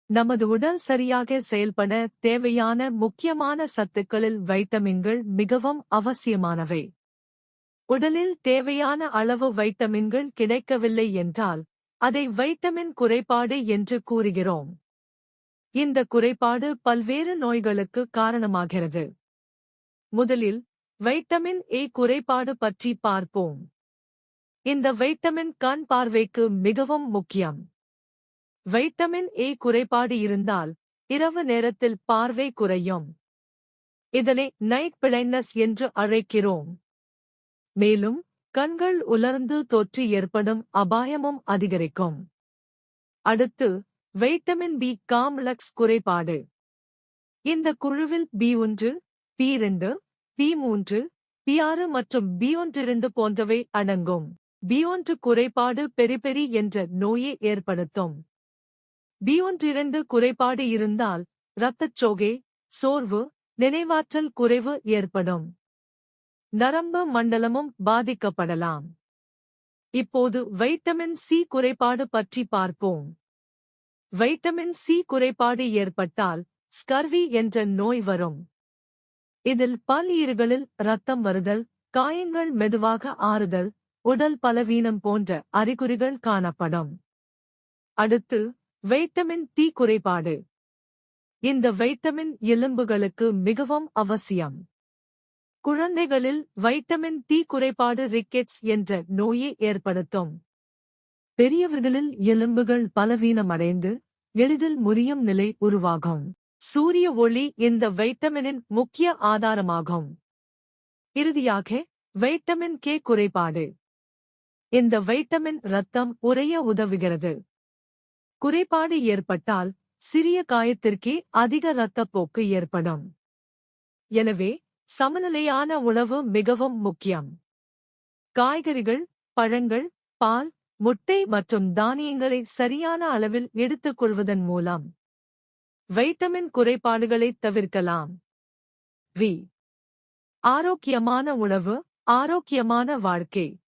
நமது உடல் சரியாக செயல்பட தேவையான முக்கியமான சத்துக்களில் வைட்டமின்கள் மிகவும் அவசியமானவை. உடலில் தேவையான அளவு வைட்டமின்கள் கிடைக்கவில்லை என்றால் அதை வைட்டமின் குறைபாடு என்று கூறுகிறோம். இந்த குறைபாடு பல்வேறு நோய்களுக்கு காரணமாகிறது. முதலில் வைட்டமின் ஏ குறைபாடு பற்றி பார்ப்போம். இந்த வைட்டமின் கண் பார்வைக்கு மிகவும் முக்கியம். வைட்டமின் ஏ குறைபாடு இருந்தால் இரவு நேரத்தில் பார்வை குறையும். இதனை நைட் பிளைண்ட்னஸ் என்று அழைக்கிறோம். மேலும் கண்கள் உலர்ந்து தொற்று ஏற்படும் அபாயமும் அதிகரிக்கும். அடுத்து வைட்டமின் பி காம்ப்ளெக்ஸ் குறைபாடு. இந்த குழுவில் B1, B2, B3, B6 மற்றும் B12 போன்றவை அடங்கும். B1 குறைபாடு பெரிபெரி என்ற நோயை ஏற்படுத்தும். B12 குறைபாடு இருந்தால் இரத்தச்சோகை, சோர்வு, நினைவாற்றல் குறைவு ஏற்படும். நரம்பு மண்டலமும் பாதிக்கப்படலாம். இப்போது வைட்டமின் சி குறைபாடு பற்றி பார்ப்போம். வைட்டமின் சி குறைபாடு ஏற்பட்டால் ஸ்கர்வி என்ற நோய் வரும். இதில் பல் ஈறுகளில் இரத்தம் வருதல், காயங்கள் மெதுவாக ஆறுதல், உடல் பலவீனம் போன்ற அறிகுறிகள் காணப்படும். அடுத்து வைட்டமின் டி குறைபாடு. இந்த வைட்டமின் எலும்புகளுக்கு மிகவும் அவசியம். குழந்தைகளில் வைட்டமின் டி குறைபாடு ரிக்கெட்ஸ் என்ற நோயை ஏற்படுத்தும். பெரியவர்களில் எலும்புகள் பலவீனமடைந்து எளிதில் முறியும் நிலை உருவாகும். சூரிய ஒளி இந்த வைட்டமினின் முக்கிய ஆதாரமாகும். இறுதியாக வைட்டமின் கே குறைபாடு. இந்த வைட்டமின் இரத்தம் உறைய உதவுகிறது. குறைபாடு ஏற்பட்டால் சிறிய காயத்திற்கே அதிக இரத்தப்போக்கு ஏற்படும். எனவே சமநிலையான உணவு மிகவும் முக்கியம். காய்கறிகள், பழங்கள், பால், முட்டை மற்றும் தானியங்களை சரியான அளவில் எடுத்துக்கொள்வதன் மூலம் வைட்டமின் குறைபாடுகளை தவிர்க்கலாம். வி. ஆரோக்கியமான உணவு, ஆரோக்கியமான வாழ்க்கை.